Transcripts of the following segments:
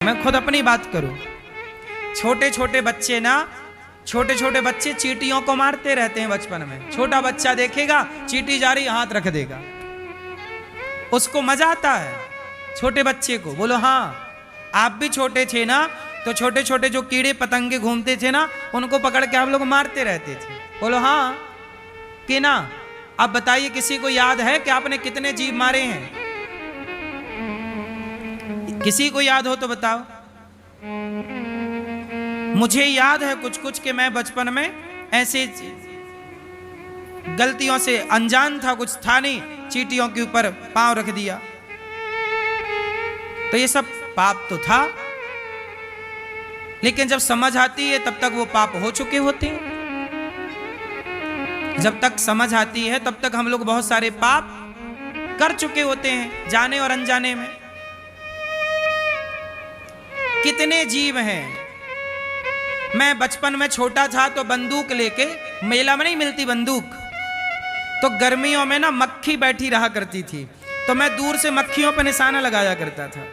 मैं खुद अपनी बात करूं, छोटे छोटे बच्चे चींटियों को मारते रहते हैं बचपन में। छोटा बच्चा देखेगा चींटी जा रही, हाथ रख देगा, उसको मजा आता है छोटे बच्चे को। बोलो हाँ, आप भी छोटे थे ना, तो छोटे छोटे जो कीड़े पतंगे घूमते थे ना, उनको पकड़ के आप लोग मारते रहते थे। बोलो हाँ कि ना। अब बताइए, किसी को याद है कि आपने कितने जीव मारे हैं? किसी को याद हो तो बताओ। मुझे याद है कुछ कुछ कि मैं बचपन में ऐसे गलतियों से अनजान था, कुछ था नहीं, चींटियों के ऊपर पांव रख दिया। तो ये सब पाप तो था, लेकिन जब समझ आती है तब तक वो पाप हो चुके होते हैं। जब तक समझ आती है तब तक हम लोग बहुत सारे पाप कर चुके होते हैं, जाने और अनजाने में। कितने जीव हैं। मैं बचपन में छोटा था तो बंदूक लेके, मेला में नहीं मिलती बंदूक, तो गर्मियों में ना मक्खी बैठी रहा करती थी, तो मैं दूर से मक्खियों पर निशाना लगाया करता था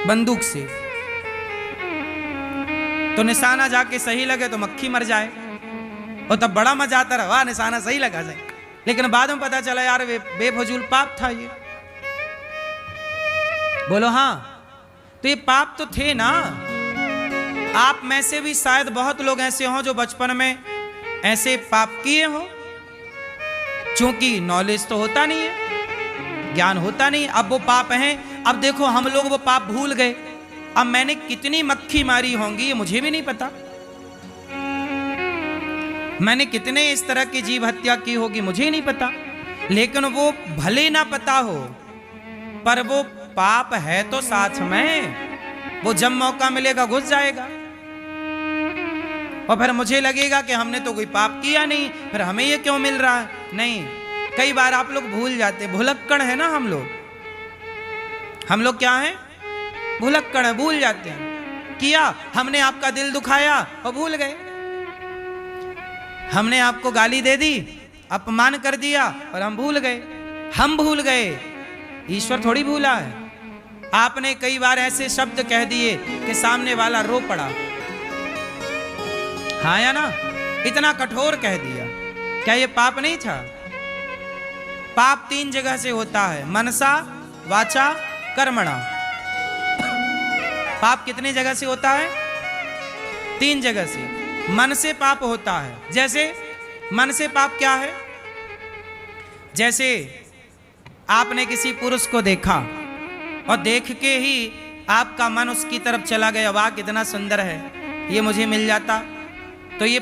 बंदूक से। तो निशाना जाके सही लगे तो मक्खी मर जाए, और तब बड़ा मजा आता रहा, वाह निशाना सही लगा जाए। लेकिन बाद में पता चला यार बेफजूल पाप था ये। बोलो हाँ, तो ये पाप तो थे ना। आप में से भी शायद बहुत लोग ऐसे हों जो बचपन में ऐसे पाप किए हो, क्योंकि नॉलेज तो होता नहीं है, ज्ञान होता नहीं। अब वो पाप हैं। अब देखो हम लोग वो पाप भूल गए। अब मैंने कितनी मक्खी मारी होंगी ये मुझे भी नहीं पता, मैंने कितने इस तरह की जीव हत्या की होगी मुझे ही नहीं पता। लेकिन वो भले ना पता हो, पर वो पाप है तो साथ में, वो जब मौका मिलेगा घुस जाएगा। और फिर मुझे लगेगा कि हमने तो कोई पाप किया नहीं, फिर हमें ये क्यों मिल रहा है। नहीं, कई बार आप लोग भूल जाते, भुलक्कड़ है ना हम लोग क्या हैं? भुलक्कड़ है, भूल जाते हैं। किया हमने, आपका दिल दुखाया और भूल गए। हमने आपको गाली दे दी, अपमान कर दिया और हम भूल गए। हम भूल गए, ईश्वर थोड़ी भूला है। आपने कई बार ऐसे शब्द कह दिए कि सामने वाला रो पड़ा, हाँ या ना? इतना कठोर कह दिया, क्या ये पाप नहीं था? पाप 3 जगह से होता है, मनसा, वाचा, कर्मणा। पाप कितनी जगह से होता है? 3 जगह से। मन से पाप होता है। जैसे मन से पाप क्या है? जैसे आपने किसी पुरुष को देखा और देख के ही आपका मन उसकी तरफ चला गया, वाह कितना सुंदर है, ये मुझे मिल जाता। तो ये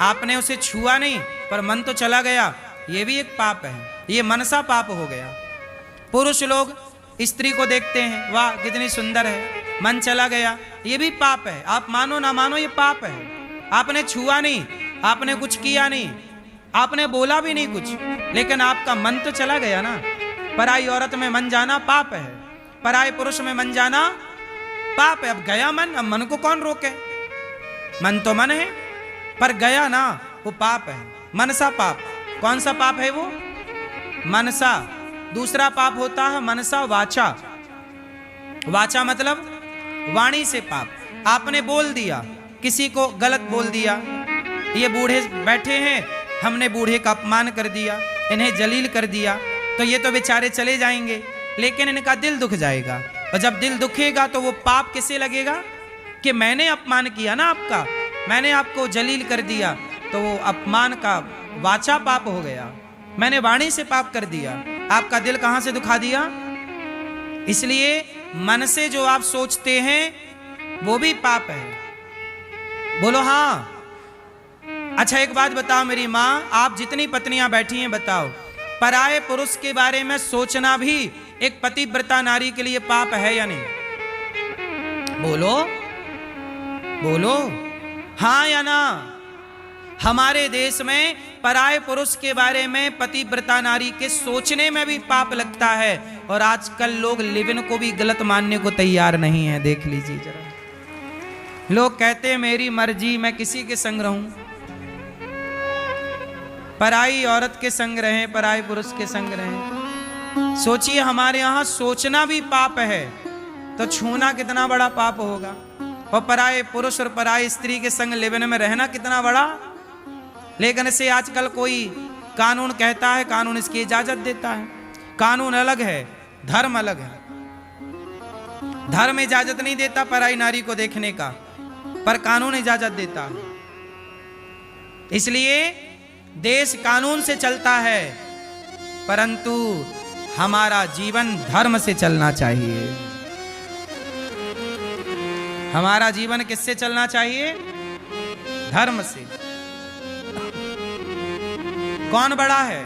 आपने उसे छुआ नहीं, पर मन तो चला गया, ये भी एक पाप है। ये मनसा पाप हो गया। पुरुष लोग स्त्री को देखते हैं, वाह कितनी सुंदर है, मन चला गया, ये भी पाप है। आप मानो ना मानो ये पाप है। आपने छुआ नहीं, आपने कुछ किया नहीं, आपने बोला भी नहीं कुछ, लेकिन आपका मन तो चला गया ना। पराई औरत में मन जाना पाप है, पराई पुरुष में मन जाना पाप है। अब गया मन, अब मन को कौन रोके? मन तो मन है, पर गया ना, वो पाप है। मनसा पाप। कौन सा पाप है वो? मनसा। दूसरा पाप होता है मनसा वाचा। वाचा मतलब वाणी से पाप। आपने बोल दिया, किसी को गलत बोल दिया, ये बूढ़े बैठे हैं, हमने बूढ़े का अपमान कर दिया, इन्हें जलील कर दिया, तो ये तो बेचारे चले जाएंगे, लेकिन इनका दिल दुख जाएगा। और जब दिल दुखेगा तो वो पाप किसे लगेगा? कि मैंने अपमान किया ना आपका, मैंने आपको जलील कर दिया, तो वो अपमान का वाचा पाप हो गया। मैंने वाणी से पाप कर दिया, आपका दिल कहां से दुखा दिया? इसलिए मन से जो आप सोचते हैं वो भी पाप है। बोलो हाँ। अच्छा एक बात बताओ मेरी माँ, आप जितनी पत्नियां बैठी हैं बताओ, पराये पुरुष के बारे में सोचना भी एक पतिव्रता नारी के लिए पाप है या नहीं? बोलो बोलो हाँ या ना। हमारे देश में पराये पुरुष के बारे में पतिव्रता नारी के सोचने में भी पाप लगता है, और आजकल लोग लिव इन को भी गलत मानने को तैयार नहीं है। देख लीजिए जरा, लोग कहते हैं मेरी मर्जी, मैं किसी के संग रहूं, पराई औरत के संग रहें, पराई पुरुष के संग रहें। सोचिए हमारे यहां सोचना भी पाप है, तो छूना कितना बड़ा पाप होगा, और पराये पुरुष और पराये स्त्री के संग लिवन में रहना कितना बड़ा। लेकिन इसे आजकल कोई कानून कहता है, कानून इसकी इजाजत देता है। कानून अलग है, धर्म अलग है। धर्म इजाजत नहीं देता पराई नारी को देखने का, पर कानून इजाजत देता है। इसलिए देश कानून से चलता है, परंतु हमारा जीवन धर्म से चलना चाहिए। हमारा जीवन किससे चलना चाहिए? धर्म से। कौन बड़ा है?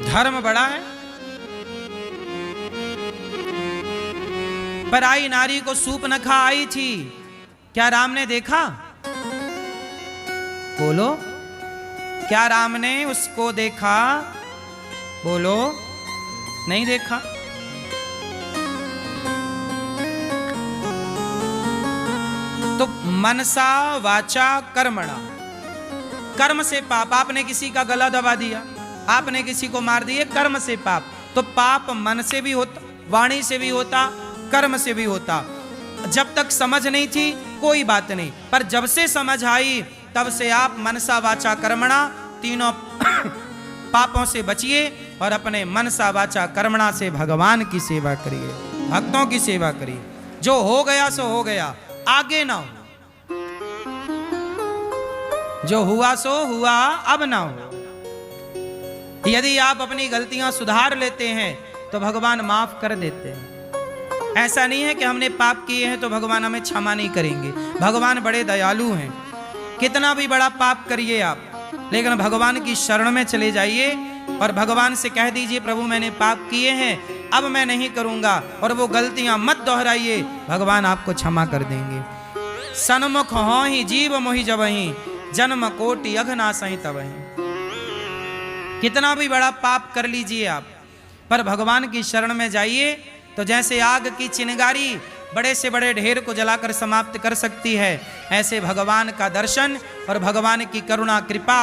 धर्म बड़ा है। पराई नारी को सूप न खा आई थी, क्या राम ने देखा? बोलो, क्या राम ने उसको देखा? बोलो, नहीं देखा। तो मनसा वाचा कर्मणा, कर्म से पाप। आपने किसी का गला दबा दिया, आपने किसी को मार दिया, कर्म से पाप। तो पाप मन से भी होता, वाणी से भी होता, कर्म से भी होता। जब तक समझ नहीं थी कोई बात नहीं, पर जब से समझ आई तब से आप मनसा वाचा कर्मणा तीनों पापों से बचिए और अपने मनसा वाचा कर्मणा से भगवान की सेवा करिए, भक्तों की सेवा करिए। जो हो गया सो हो गया, आगे ना हो। जो हुआ सो हुआ, अब ना हो। यदि आप अपनी गलतियां सुधार लेते हैं तो भगवान माफ कर देते हैं। ऐसा नहीं है कि हमने पाप किए हैं तो भगवान हमें क्षमा नहीं करेंगे। भगवान बड़े दयालु हैं। कितना भी बड़ा पाप करिए आप, लेकिन भगवान की शरण में चले जाइए और भगवान से कह दीजिए, प्रभु मैंने पाप किए हैं, अब मैं नहीं करूंगा, और वो गलतियां मत दोहराइए, भगवान आपको क्षमा कर देंगे। सन्मुख हो ही जीव मोहि जबहि, जन्म कोटि अघनासहि तबहि। कितना भी बड़ा पाप कर लीजिए आप, पर भगवान की शरण में जाइए तो जैसे आग की चिंगारी बड़े से बड़े ढेर को जलाकर समाप्त कर सकती है, ऐसे भगवान का दर्शन और भगवान की करुणा कृपा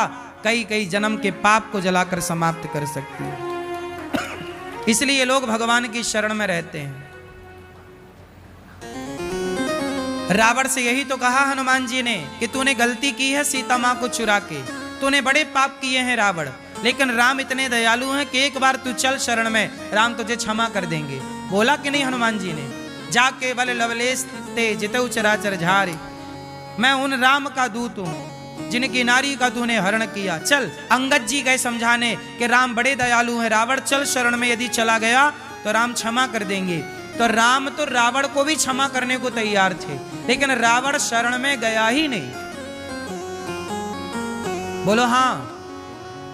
कई कई जन्म के पाप को जलाकर समाप्त कर सकती है। इसलिए लोग भगवान की शरण में रहते हैं। रावण से यही तो कहा हनुमान जी ने कि तूने गलती की है सीता मां को चुरा के, तूने बड़े पाप किए हैं रावण, लेकिन राम इतने दयालु हैं कि एक बार तू चल शरण में, राम तुझे क्षमा कर देंगे। बोला कि नहीं हनुमान जी ने? जाके बल लवलेश ते जितऊ चराचर झारे, मैं उन राम का दूत हूं जिनकी नारी का तूने हरण किया। चल। अंगद जी गए समझाने कि राम बड़े दयालु हैं, रावण चल शरण में, यदि चला गया तो राम क्षमा कर देंगे। तो राम तो रावण को भी क्षमा करने को तैयार थे, लेकिन रावण शरण में गया ही नहीं। बोलो हाँ,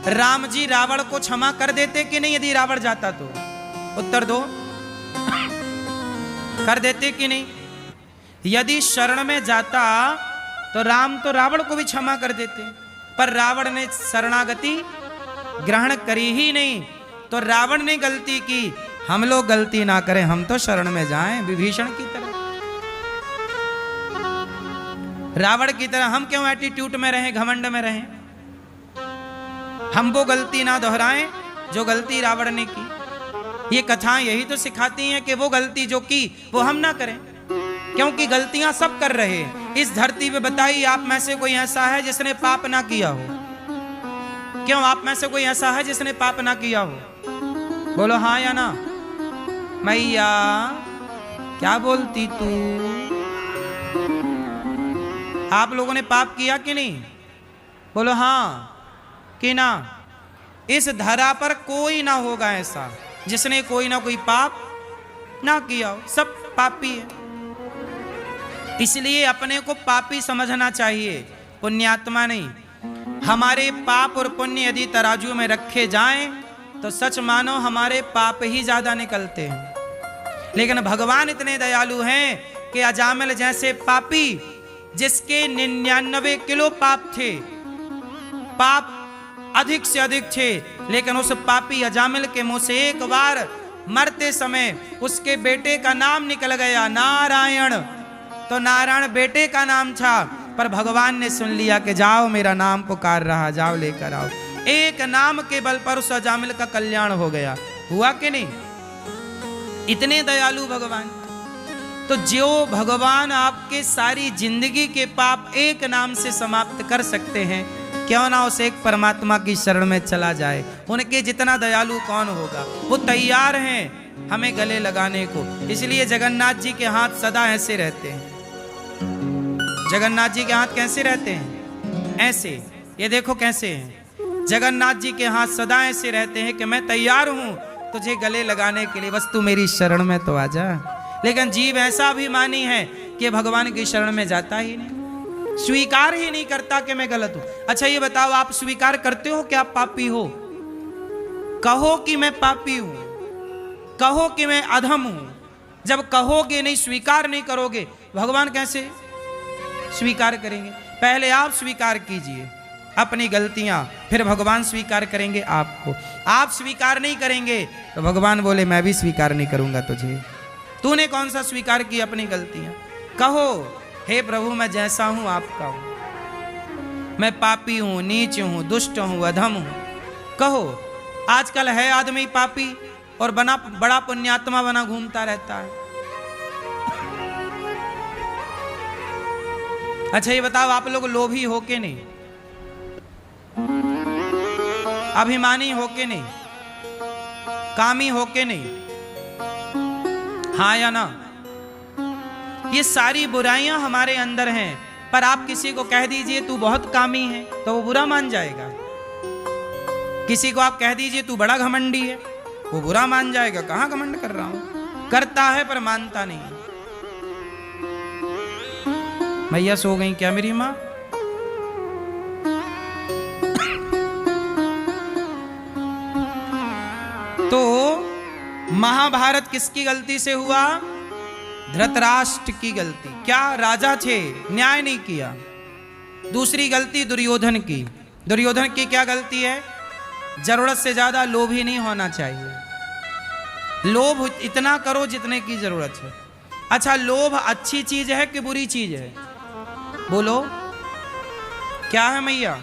राम जी रावण को क्षमा कर देते कि नहीं यदि रावण जाता तो? उत्तर दो, कर देते कि नहीं? यदि शरण में जाता तो राम तो रावण को भी क्षमा कर देते, पर रावण ने शरणागति ग्रहण करी ही नहीं। तो रावण ने गलती की, हम लोग गलती ना करें, हम तो शरण में जाएं विभीषण की तरह, रावण की तरह। हम क्यों एटीट्यूड में रहें, घमंड में रहें? हम वो गलती ना दोहराएं जो गलती रावण ने की। ये कथाएं यही तो सिखाती हैं कि वो गलती जो की वो हम ना करें, क्योंकि गलतियां सब कर रहे हैं इस धरती पे। बताइए, आप में से कोई ऐसा है जिसने पाप ना किया हो? क्यों, आप में से कोई ऐसा है जिसने पाप ना किया हो? बोलो हाँ या ना। मैया क्या बोलती तू? आप लोगों ने पाप किया कि नहीं? बोलो हाँ कि ना। इस धरा पर कोई ना होगा ऐसा जिसने कोई ना कोई पाप ना किया हो, सब पापी है। इसलिए अपने को पापी समझना चाहिए, पुण्यात्मा नहीं। हमारे पाप और पुण्य यदि तराजू में रखे जाएं तो सच मानो हमारे पाप ही ज्यादा निकलते हैं। लेकिन भगवान इतने दयालु हैं कि अजामिल जैसे पापी, जिसके 99 किलो पाप थे, पाप अधिक से अधिक थे, लेकिन उस पापी अजामिल के मुंह से एक बार मरते समय उसके बेटे का नाम निकल गया, नारायण। तो नारायण बेटे का नाम था, पर भगवान ने सुन लिया कि जाओ, मेरा नाम पुकार रहा, जाओ लेकर आओ। एक नाम के बल पर उस अजामिल का कल्याण हो गया। हुआ कि नहीं? इतने दयालु भगवान। तो जो भगवान आपके सारी जिंदगी के पाप एक नाम से समाप्त कर सकते हैं, क्यों ना उसे एक परमात्मा की शरण में चला जाए। उनके जितना दयालु कौन होगा। वो तैयार हैं हमें गले लगाने को। इसलिए जगन्नाथ जी के हाथ सदा ऐसे रहते हैं। जगन्नाथ जी के हाथ कैसे रहते हैं? ऐसे। ये देखो कैसे हैं। जगन्नाथ जी के हाथ सदा ऐसे रहते हैं कि मैं तैयार हूं तुझे गले लगाने के लिए, बस तू मेरी शरण में तो आ जा। लेकिन जीव ऐसा अभिमानी है कि भगवान की शरण में जाता ही नहीं, स्वीकार ही नहीं करता कि मैं गलत हूं। अच्छा ये बताओ, आप स्वीकार करते हो कि आप पापी हो? कहो कि मैं पापी हूं, कहो कि मैं अधम हूं। जब कहोगे नहीं, स्वीकार नहीं करोगे, भगवान कैसे स्वीकार करेंगे? पहले आप स्वीकार कीजिए अपनी गलतियां, फिर भगवान स्वीकार करेंगे आपको। आप स्वीकार नहीं करेंगे तो भगवान बोले मैं भी स्वीकार नहीं करूंगा तुझे। तूने कौन सा स्वीकार की अपनी गलतियां? कहो हे प्रभु मैं जैसा हूं आपका हूं, मैं पापी हूं, नीच हूं, दुष्ट हूं, अधम हूं। कहो। आजकल है आदमी पापी और बड़ा पुण्यात्मा बना घूमता रहता है। अच्छा ये बताओ, आप लोग लोभी हो के नहीं, अभिमानी हो के नहीं, कामी हो के नहीं, हाँ या ना? ये सारी बुराइयां हमारे अंदर हैं। पर आप किसी को कह दीजिए तू बहुत कामी है तो वो बुरा मान जाएगा। किसी को आप कह दीजिए तू बड़ा घमंडी है, वो बुरा मान जाएगा। कहां घमंड कर रहा हूं? करता है पर मानता नहीं। मैया सो गई क्या मेरी माँ? तो महाभारत किसकी गलती से हुआ? धृतराष्ट्र की गलती। क्या राजा थे, न्याय नहीं किया। दूसरी गलती दुर्योधन की। दुर्योधन की क्या गलती है? जरूरत से ज्यादा लोभी नहीं होना चाहिए। लोभ इतना करो जितने की जरूरत है। अच्छा लोभ अच्छी चीज है कि बुरी चीज है? बोलो क्या है मैया?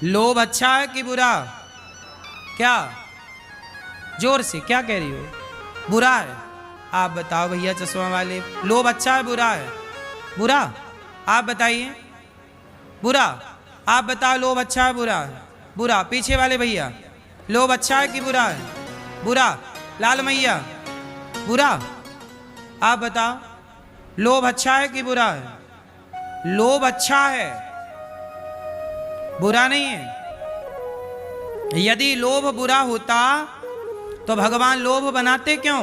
लोभ अच्छा है कि बुरा? क्या जोर से क्या कह रही हो? बुरा है। आप बताओ भैया चश्मा वाले, लोभ अच्छा है बुरा है? बुरा। आप बताइए। बुरा। आप बताओ लोभ अच्छा है बुरा है? बुरा। पीछे वाले भैया, लोभ अच्छा है कि बुरा है? बुरा। लाल मैया बुरा। आप बताओ लोभ अच्छा है कि बुरा है? लोभ अच्छा है, बुरा नहीं है। यदि लोभ बुरा होता तो भगवान लोभ बनाते क्यों?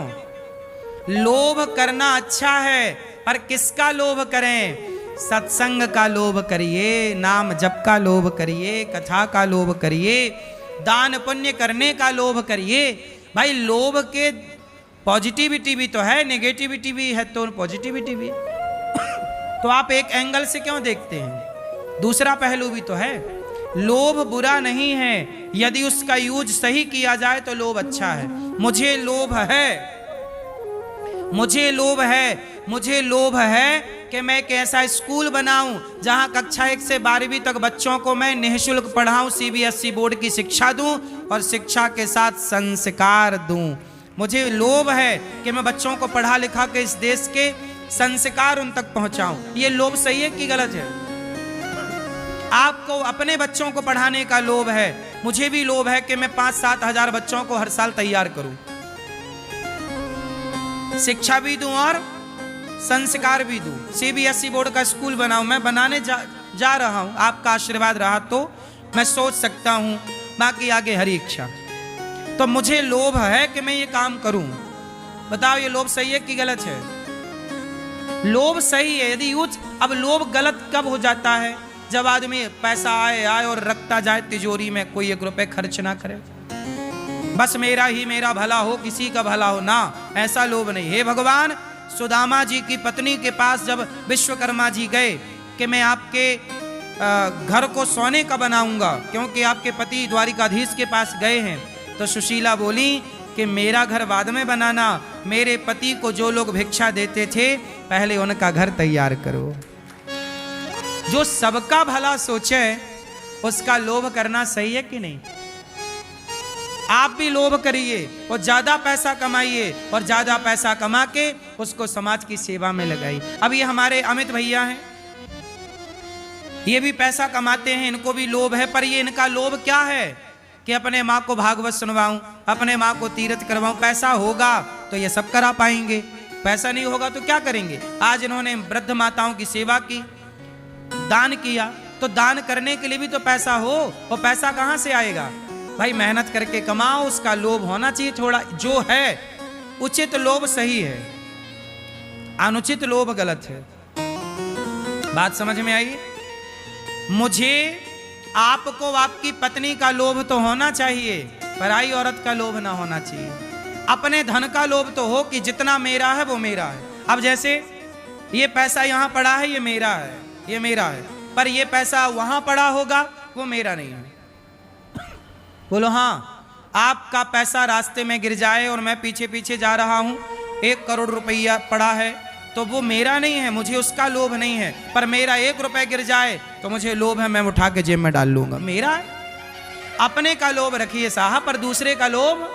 लोभ करना अच्छा है, पर किसका लोभ करें? सत्संग का लोभ करिए, नाम जप का लोभ करिए, कथा का लोभ करिए, दान पुण्य करने का लोभ करिए। भाई लोभ के पॉजिटिविटी भी तो है, नेगेटिविटी भी है, तो पॉजिटिविटी भी तो आप एक एंगल से क्यों देखते हैं? दूसरा पहलू भी तो है। लोभ बुरा नहीं है, यदि उसका यूज सही किया जाए तो लोभ अच्छा है। मुझे लोभ है, मुझे लोभ है, मुझे लोभ है कि मैं एक ऐसा स्कूल बनाऊं जहां कक्षा 1 से 12वीं तक बच्चों को मैं निःशुल्क पढ़ाऊं, CBSE बोर्ड की शिक्षा दूं और शिक्षा के साथ संस्कार दूं। मुझे लोभ है कि मैं बच्चों को पढ़ा लिखा के इस देश के संस्कार उन तक पहुंचाऊं। ये लोभ सही है कि गलत है? आपको अपने बच्चों को पढ़ाने का लोभ है, मुझे भी लोभ है कि मैं 5-7 हजार बच्चों को हर साल तैयार करूं, शिक्षा भी दूं और संस्कार भी दूं। CBSE बोर्ड का स्कूल बनाऊं। मैं बनाने जा रहा हूं, आपका आशीर्वाद रहा तो मैं सोच सकता हूं, बाकी आगे हरी इच्छा। तो मुझे लोभ है कि मैं ये काम करूं। बताओ ये लोभ सही है कि गलत है? लोभ सही है यदि यूज। अब लोभ गलत कब हो जाता है? जब आदमी पैसा आए और रखता जाए तिजोरी में, कोई 1 रुपए खर्च ना करे, बस मेरा ही मेरा भला हो, किसी का भला हो ना, ऐसा लोभ नहीं। हे भगवान, सुदामा जी की पत्नी के पास जब विश्वकर्मा जी गए कि मैं आपके घर को सोने का बनाऊंगा क्योंकि आपके पति द्वारिकाधीश के पास गए हैं, तो सुशीला बोली कि मेरा घर बाद में बनाना, मेरे पति को जो लोग भिक्षा देते थे पहले उनका घर तैयार करो। जो सबका भला सोचे उसका लोभ करना सही है कि नहीं? आप भी लोभ करिए और ज्यादा पैसा कमाइए और ज्यादा पैसा कमा के उसको समाज की सेवा में लगाइए। अब ये हमारे अमित भैया हैं, ये भी पैसा कमाते हैं, इनको भी लोभ है, पर ये इनका लोभ क्या है कि अपने माँ को भागवत सुनवाऊं, अपने माँ को तीर्थ करवाऊं। पैसा होगा तो ये सब करा पाएंगे, पैसा नहीं होगा तो क्या करेंगे। आज इन्होंने वृद्ध माताओं की सेवा की, दान किया, तो दान करने के लिए भी तो पैसा हो, और पैसा कहां से आएगा भाई? मेहनत करके कमाओ, उसका लोभ होना चाहिए थोड़ा। जो है उचित लोभ सही है, अनुचित लोभ गलत है। बात समझ में आई? मुझे आपको आपकी पत्नी का लोभ तो होना चाहिए, पराई औरत का लोभ ना होना चाहिए। अपने धन का लोभ तो हो कि जितना मेरा है वो मेरा है। अब जैसे ये पैसा यहां पड़ा है, ये मेरा है, ये मेरा है, पर ये पैसा वहां पड़ा होगा वो मेरा नहीं है। बोलो हाँ, आपका पैसा रास्ते में गिर जाए और मैं पीछे पीछे जा रहा हूं, 1 करोड़ रुपया पड़ा है, तो वो मेरा नहीं है, मुझे उसका लोभ नहीं है। पर मेरा 1 रुपया गिर जाए तो मुझे लोभ है, मैं उठा के जेब में डाल लूंगा, मेरा है। अपने का लोभ रखिए साहब, पर दूसरे का लोभ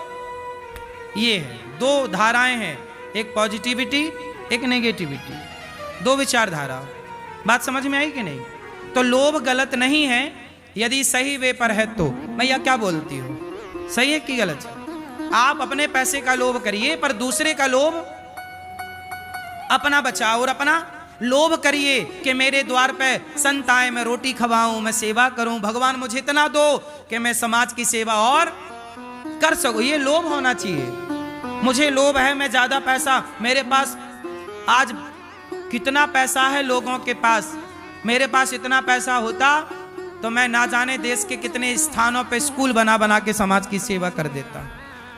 ये है। 2 धाराएं हैं, एक पॉजिटिविटी, एक नेगेटिविटी, 2 विचारधारा। बात समझ में आई कि नहीं? तो लोभ गलत नहीं है यदि सही वे पर है तो। भैया क्या बोलती हो, सही है कि गलत है? आप अपने पैसे का लोभ करिए, पर दूसरे का लोभ अपना बचाओ, और अपना लोभ करिए कि मेरे द्वार पे संत आए, मैं रोटी खवाऊं, मैं सेवा करूं, भगवान मुझे इतना दो कि मैं समाज की सेवा और कर सकूं। ये लोभ होना चाहिए। मुझे लोभ है, मैं ज्यादा पैसा, मेरे पास आज कितना पैसा है लोगों के पास, मेरे पास इतना पैसा होता तो मैं ना जाने देश के कितने स्थानों पे स्कूल बना बना के समाज की सेवा कर देता।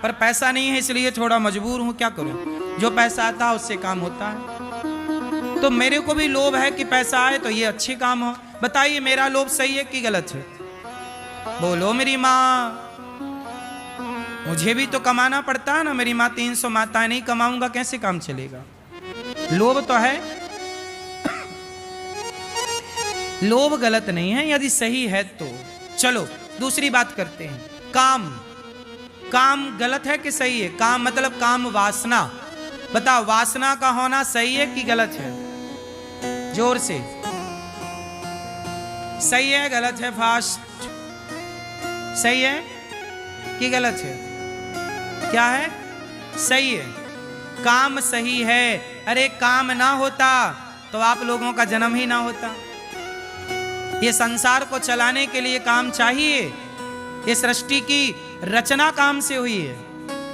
पर पैसा नहीं है, इसलिए थोड़ा मजबूर हूं, क्या करूं। जो पैसा आता है उससे काम होता है। तो मेरे को भी लोभ है कि पैसा आए तो ये अच्छे काम हो। बताइए मेरा लोभ सही है कि गलत है? बोलो मेरी माँ, मुझे भी तो कमाना पड़ता है ना। मेरी माँ 300 माताएं, नहीं कमाऊंगा कैसे काम चलेगा? लोभ तो है, लोभ गलत नहीं है यदि सही है तो। चलो दूसरी बात करते हैं, काम। काम गलत है कि सही है? काम मतलब काम वासना। बताओ वासना का होना सही है कि गलत है? जोर से। सही है गलत है? फास्ट। सही है कि गलत है? क्या है? सही है। काम सही है। अरे काम ना होता तो आप लोगों का जन्म ही ना होता। ये संसार को चलाने के लिए काम चाहिए। ये सृष्टि की रचना काम से हुई है,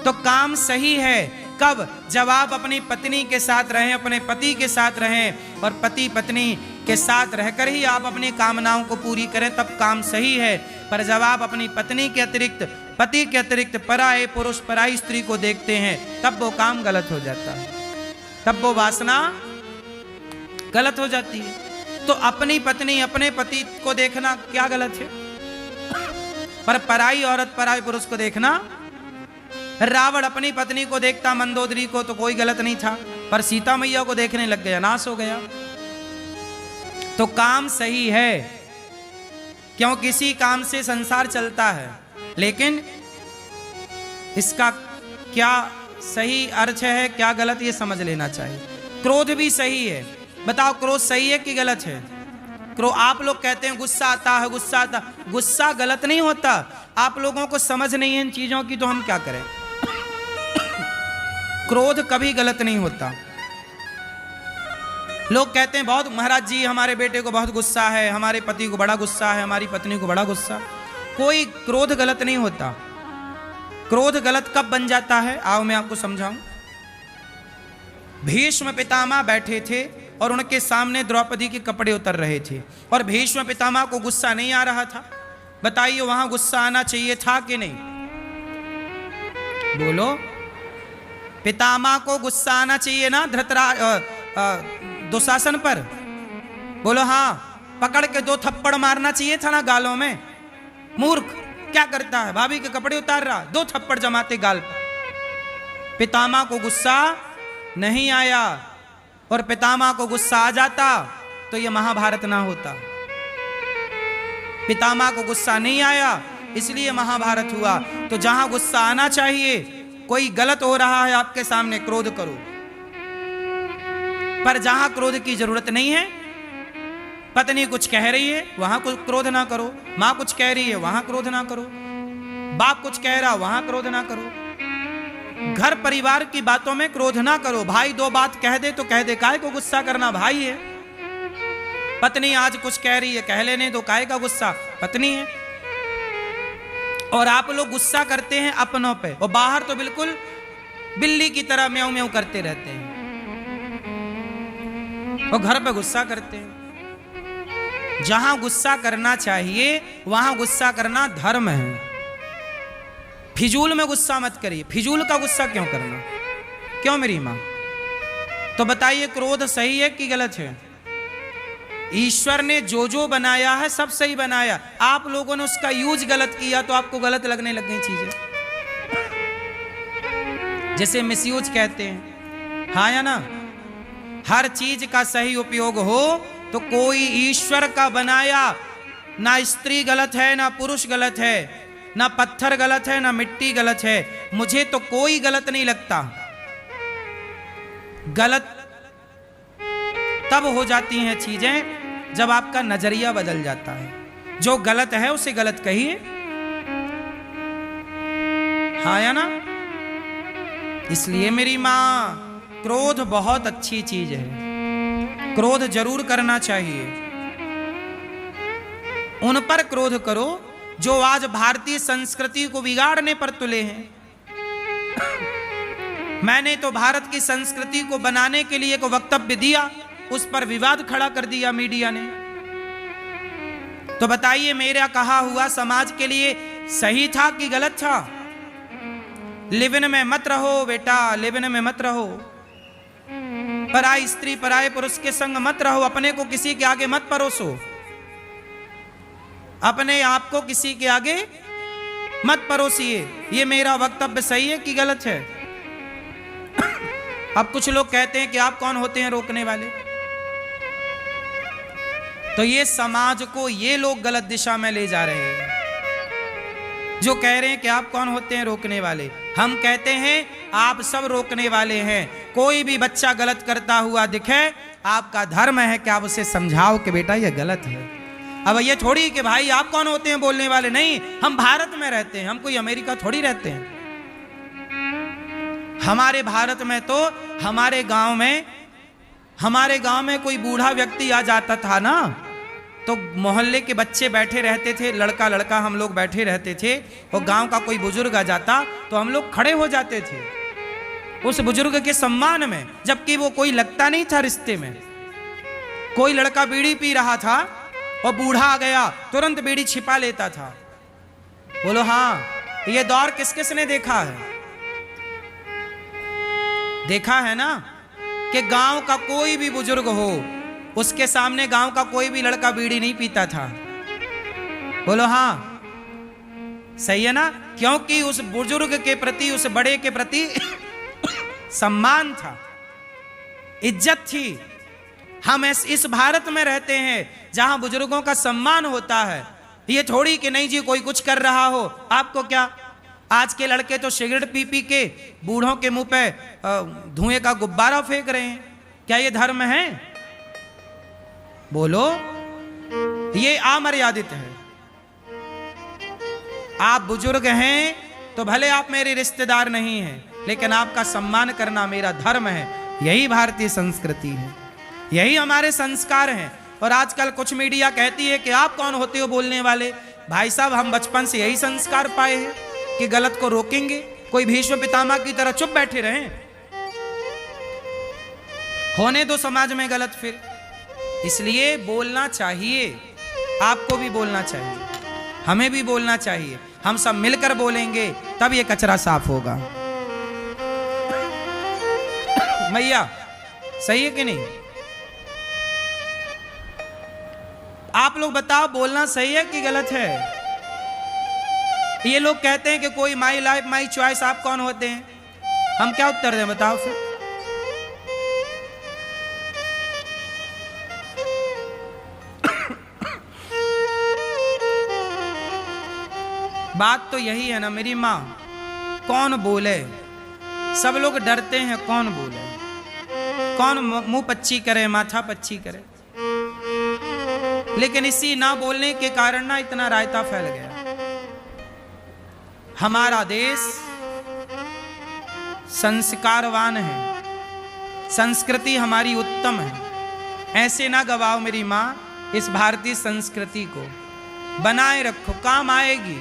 तो काम सही है। कब? जब आप अपनी पत्नी के साथ रहें, अपने पति के साथ रहें, और पति पत्नी के साथ रहकर ही आप अपनी कामनाओं को पूरी करें, तब काम सही है। पर जब आप अपनी पत्नी के अतिरिक्त, पति के अतिरिक्त पराये पुरुष, पराई स्त्री को देखते हैं, तब वो काम गलत हो जाता है, तब वो वासना गलत हो जाती है। तो अपनी पत्नी, अपने पति को देखना क्या गलत है? पर पराई औरत, पराई पुरुष को देखना, रावण अपनी पत्नी को देखता, मंदोदरी को, तो कोई गलत नहीं था, पर सीता मैया को देखने लग गया, नाश हो गया। तो काम सही है, क्यों? किसी काम से संसार चलता है, लेकिन इसका क्या सही अर्थ है, क्या गलत, ये समझ लेना चाहिए। क्रोध भी सही है। बताओ क्रोध सही है कि गलत है? आप लोग कहते हैं गुस्सा आता है, गुस्सा आता, गुस्सा गलत नहीं होता। आप लोगों को समझ नहीं है इन चीजों की, तो हम क्या करें? क्रोध कभी गलत नहीं होता। लोग कहते हैं बहुत, महाराज जी हमारे बेटे को बहुत गुस्सा है, हमारे पति को बड़ा गुस्सा है, हमारी पत्नी को बड़ा गुस्सा। कोई क्रोध गलत नहीं होता। क्रोध गलत कब बन जाता है? आओ मैं आपको समझाऊं। भीष्म पितामह बैठे थे और उनके सामने द्रौपदी के कपड़े उतर रहे थे, और भीष्म पितामह को गुस्सा नहीं आ रहा था। बताइए वहां गुस्सा आना चाहिए था कि नहीं? बोलो। पितामह को गुस्सा आना चाहिए ना दुशासन पर? बोलो हाँ। पकड़ के 2 थप्पड़ मारना चाहिए था ना गालों में। मूर्ख क्या करता है? भाभी के कपड़े उतार रहा, 2 थप्पड़ जमाते गाल पर। पितामह को गुस्सा नहीं आया, और पितामह को गुस्सा आ जाता तो यह महाभारत ना होता। पितामह को गुस्सा नहीं आया, इसलिए महाभारत हुआ। तो जहां गुस्सा आना चाहिए, कोई गलत हो रहा है आपके सामने, क्रोध करो। पर जहां क्रोध की जरूरत नहीं है, पत्नी कुछ कह रही है वहां कुछ क्रोध ना करो, मां कुछ कह रही है वहां क्रोध ना करो, बाप कुछ कह रहा वहां क्रोध ना करो, घर परिवार की बातों में क्रोध ना करो। भाई दो बात कह दे तो कह दे, काहे को गुस्सा करना, भाई है। पत्नी आज कुछ कह रही है, कह लेने दो, काहे का गुस्सा, पत्नी है। और आप लोग गुस्सा करते हैं अपनों पे, और बाहर तो बिल्कुल बिल्ली की तरह म्याऊं म्याऊं करते रहते हैं, और घर पे गुस्सा करते हैं। जहां गुस्सा करना चाहिए वहां गुस्सा करना धर्म है। फिजूल में गुस्सा मत करिए। फिजूल का गुस्सा क्यों करना, क्यों मेरी मां? तो बताइए, क्रोध सही है कि गलत है? ईश्वर ने जो जो बनाया है सब सही बनाया, आप लोगों ने उसका यूज गलत किया तो आपको गलत लगने लग गई चीजें। जैसे मिसयूज कहते हैं, हाँ या ना? हर चीज का सही उपयोग हो तो कोई ईश्वर का बनाया, ना स्त्री गलत है ना पुरुष गलत है, ना पत्थर गलत है ना मिट्टी गलत है, मुझे तो कोई गलत नहीं लगता। गलत तब हो जाती हैं चीजें जब आपका नजरिया बदल जाता है। जो गलत है उसे गलत कहिए, हाँ या ना? इसलिए मेरी मां, क्रोध बहुत अच्छी चीज है, क्रोध जरूर करना चाहिए। उन पर क्रोध करो जो आज भारतीय संस्कृति को बिगाड़ने पर तुले हैं। मैंने तो भारत की संस्कृति को बनाने के लिए एक वक्तव्य दिया, उस पर विवाद खड़ा कर दिया मीडिया ने। तो बताइए, मेरा कहा हुआ समाज के लिए सही था कि गलत था? लिविन में मत रहो बेटा, लिविन में मत रहो। पराई स्त्री पराये पुरुष के संग मत रहो, अपने को किसी के आगे मत परोसो, अपने आप को किसी के आगे मत परोसिए। ये मेरा वक्तव्य सही है कि गलत है? अब कुछ लोग कहते हैं कि आप कौन होते हैं रोकने वाले? तो ये समाज को ये लोग गलत दिशा में ले जा रहे हैं जो कह रहे हैं कि आप कौन होते हैं रोकने वाले। हम कहते हैं आप सब रोकने वाले हैं। कोई भी बच्चा गलत करता हुआ दिखे, आपका धर्म है कि आप उसे समझाओ कि बेटा ये गलत है। अब ये थोड़ी कि भाई आप कौन होते हैं बोलने वाले, नहीं, हम भारत में रहते हैं, हम कोई अमेरिका थोड़ी रहते हैं। हमारे भारत में तो हमारे गांव में कोई बूढ़ा व्यक्ति आ जाता था ना, तो मोहल्ले के बच्चे बैठे रहते थे, लड़का लड़का हम लोग बैठे रहते थे, और गांव का कोई बुजुर्ग आ जाता तो हम लोग खड़े हो जाते थे उस बुजुर्ग के सम्मान में, जबकि वो कोई लगता नहीं था रिश्ते में। कोई लड़का बीड़ी पी रहा था और बूढ़ा आ गया, तुरंत बीड़ी छिपा लेता था। बोलो हाँ, ये दौर किस किस ने देखा है? देखा है ना कि गांव का कोई भी बुजुर्ग हो, उसके सामने गांव का कोई भी लड़का बीड़ी नहीं पीता था। बोलो हाँ, सही है ना? क्योंकि उस बुजुर्ग के प्रति, उस बड़े के प्रति सम्मान था, इज्जत थी। हम इस भारत में रहते हैं जहां बुजुर्गों का सम्मान होता है। ये थोड़ी कि नहीं जी कोई कुछ कर रहा हो, आपको क्या? आज के लड़के तो सिगरेट पी पी के बूढ़ों के मुंह पे धुएं का गुब्बारा फेंक रहे हैं। क्या ये धर्म है? बोलो, ये अमर्यादित है। आप बुजुर्ग हैं तो भले आप मेरे रिश्तेदार नहीं हैं, लेकिन आपका सम्मान करना मेरा धर्म है। यही भारतीय संस्कृति है, यही हमारे संस्कार हैं। और आजकल कुछ मीडिया कहती है कि आप कौन होते हो बोलने वाले। भाई साहब, हम बचपन से यही संस्कार पाए हैं कि गलत को रोकेंगे, कोई भीष्म पितामह की तरह चुप बैठे रहें? होने दो समाज में गलत फिर। इसलिए बोलना चाहिए, आपको भी बोलना चाहिए, हमें भी बोलना चाहिए। हम सब मिलकर बोलेंगे तब ये कचरा साफ होगा। मैया, सही है कि नहीं? आप लोग बताओ, बोलना सही है कि गलत है? ये लोग कहते हैं कि कोई माई लाइफ माई चॉइस, आप कौन होते हैं? हम क्या उत्तर दें, बताओ फिर? बात तो यही है ना मेरी माँ, कौन बोले, सब लोग डरते हैं कौन बोले, कौन मुंह पच्ची करे, माथा पच्ची करे। लेकिन इसी ना बोलने के कारण ना इतना रायता फैल गया। हमारा देश संस्कारवान है, संस्कृति हमारी उत्तम है। ऐसे ना गवाओ मेरी माँ, इस भारतीय संस्कृति को बनाए रखो, काम आएगी,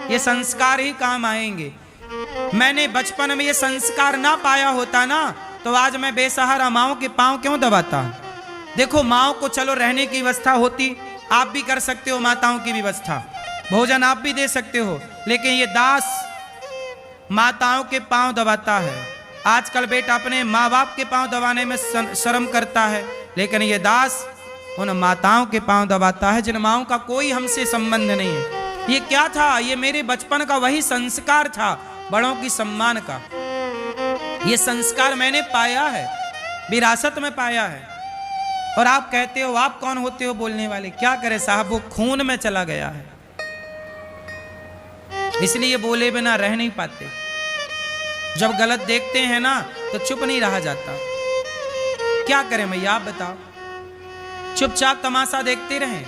ये संस्कार ही काम आएंगे। मैंने बचपन में ये संस्कार ना पाया होता ना, तो आज मैं बेसहारा माँओं के पांव क्यों दबाता। देखो माँओं को चलो रहने की व्यवस्था होती, आप भी कर सकते हो माताओं की व्यवस्था, भोजन आप भी दे सकते हो, लेकिन ये दास माताओं के पांव दबाता है। आजकल बेटा अपने माँ बाप के पांव दबाने में शर्म करता है, लेकिन ये दास उन माताओं के पांव दबाता है जिन माँओं का कोई हमसे संबंध नहीं है। ये क्या था, ये मेरे बचपन का वही संस्कार था, बड़ों की सम्मान का। ये संस्कार मैंने पाया है, विरासत में पाया है। और आप कहते हो आप कौन होते हो बोलने वाले, क्या करे साहब, वो खून में चला गया है, इसलिए बोले बिना रह नहीं पाते। जब गलत देखते हैं ना तो चुप नहीं रहा जाता। क्या करें भैया आप बताओ, चुपचाप तमाशा देखते रहें।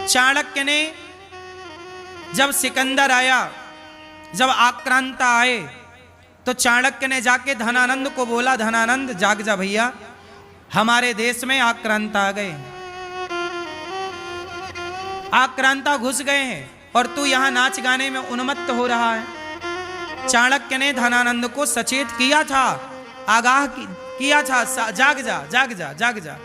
चाणक्य ने जब सिकंदर आया, जब आक्रांता आए, तो चाणक्य ने जाके धनानंद को बोला, धनानंद जाग जा भैया, हमारे देश में आक्रांता आ गए, आक्रांता घुस गए हैं और तू यहां नाच गाने में उन्मत्त हो रहा है। चाणक्य ने धनानंद को सचेत किया था, आगाह किया था, जाग जा जाग जा जाग जा।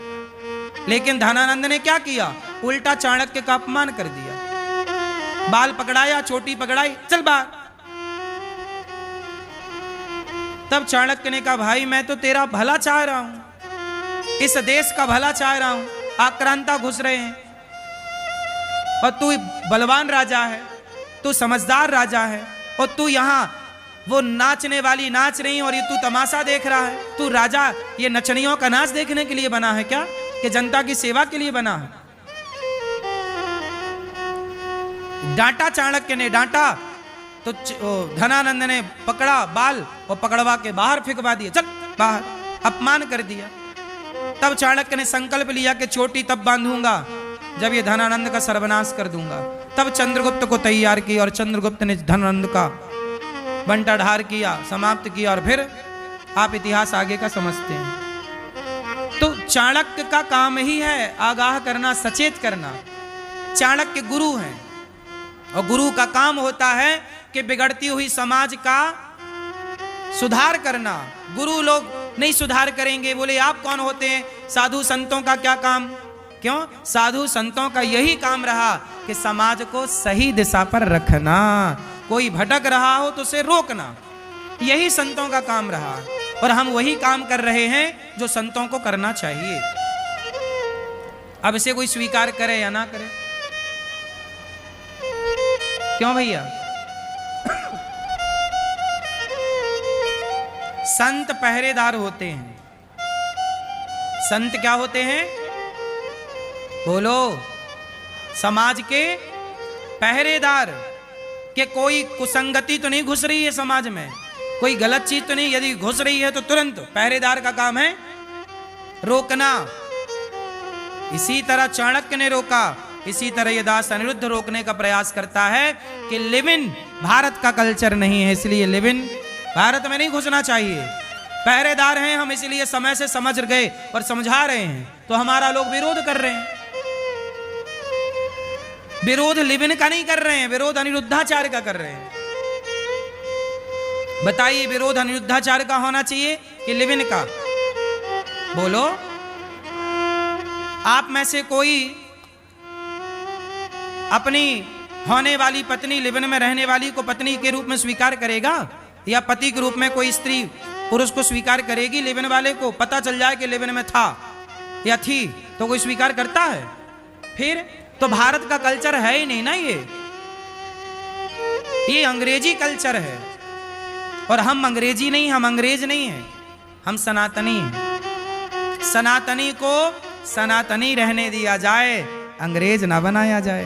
लेकिन धनानंद ने क्या किया, उल्टा चाणक्य का अपमान कर दिया, बाल पकड़ाया, चोटी पकड़ाई, चल बाहर। तब चाणक्य ने कहा, भाई मैं तो तेरा भला चाह रहा हूं, इस देश का भला चाह रहा हूं, आक्रांता घुस रहे हैं और तू बलवान राजा है, तू समझदार राजा है, और तू यहां वो नाचने वाली नाच रही और ये तू तमाशा देख रहा है। तू राजा ये नचनियों का नाच देखने के लिए बना है क्या, कि जनता की सेवा के लिए बना है? डांटा, चाणक्य ने डांटा तो धनानंद ने पकड़ा बाल और पकड़वा के बाहर फेंकवा दिया, चल बाहर, अपमान कर दिया। तब चाणक्य ने संकल्प लिया कि चोटी तब बांधूंगा जब ये धनानंद का सर्वनाश कर दूंगा। तब चंद्रगुप्त को तैयार किया और चंद्रगुप्त ने धनानंद का बंटाढार किया, समाप्त किया, और फिर आप इतिहास आगे का समझते हैं। तो चाणक्य का काम ही है आगाह करना, सचेत करना। चाणक्य गुरु हैं और गुरु का काम होता है कि बिगड़ती हुई समाज का सुधार करना। गुरु लोग नहीं सुधार करेंगे, बोले आप कौन होते हैं, साधु संतों का क्या काम? क्यों? साधु संतों का यही काम रहा कि समाज को सही दिशा पर रखना, कोई भटक रहा हो तो उसे रोकना, यही संतों का काम रहा। और हम वही काम कर रहे हैं जो संतों को करना चाहिए। अब इसे कोई स्वीकार करे या ना करे, क्यों भैया? संत पहरेदार होते हैं। संत क्या होते हैं? बोलो, समाज के पहरेदार, कि कोई कुसंगति तो नहीं घुस रही है समाज में, कोई गलत चीज तो नहीं, यदि घुस रही है तो तुरंत पहरेदार का काम है रोकना। इसी तरह चाणक्य ने रोका, इसी तरह ये दास अनिरुद्ध रोकने का प्रयास करता है कि लिव इन भारत का कल्चर नहीं है, इसलिए लिव इन भारत में नहीं घुसना चाहिए। पहरेदार हैं हम, इसलिए समय से समझ गए और समझा रहे हैं, तो हमारा लोग विरोध कर रहे हैं। विरोध लिविन का नहीं कर रहे हैं, विरोध अनिरुद्धाचार्य का कर रहे हैं। बताइए, विरोध अनिरुद्धाचार्य का होना चाहिए कि लिविन का? बोलो, आप में से कोई अपनी होने वाली पत्नी, लिविन में रहने वाली को पत्नी के रूप में स्वीकार करेगा, या पति के रूप में कोई स्त्री पुरुष को स्वीकार करेगी? लिविन वाले को पता चल जाए कि लिविन में था या थी तो कोई स्वीकार करता है? फिर तो भारत का कल्चर है ही नहीं ना, ये अंग्रेजी कल्चर है। और हम अंग्रेजी नहीं, हम अंग्रेज नहीं हैं, हम सनातनी हैं। सनातनी को सनातनी रहने दिया जाए, अंग्रेज ना बनाया जाए।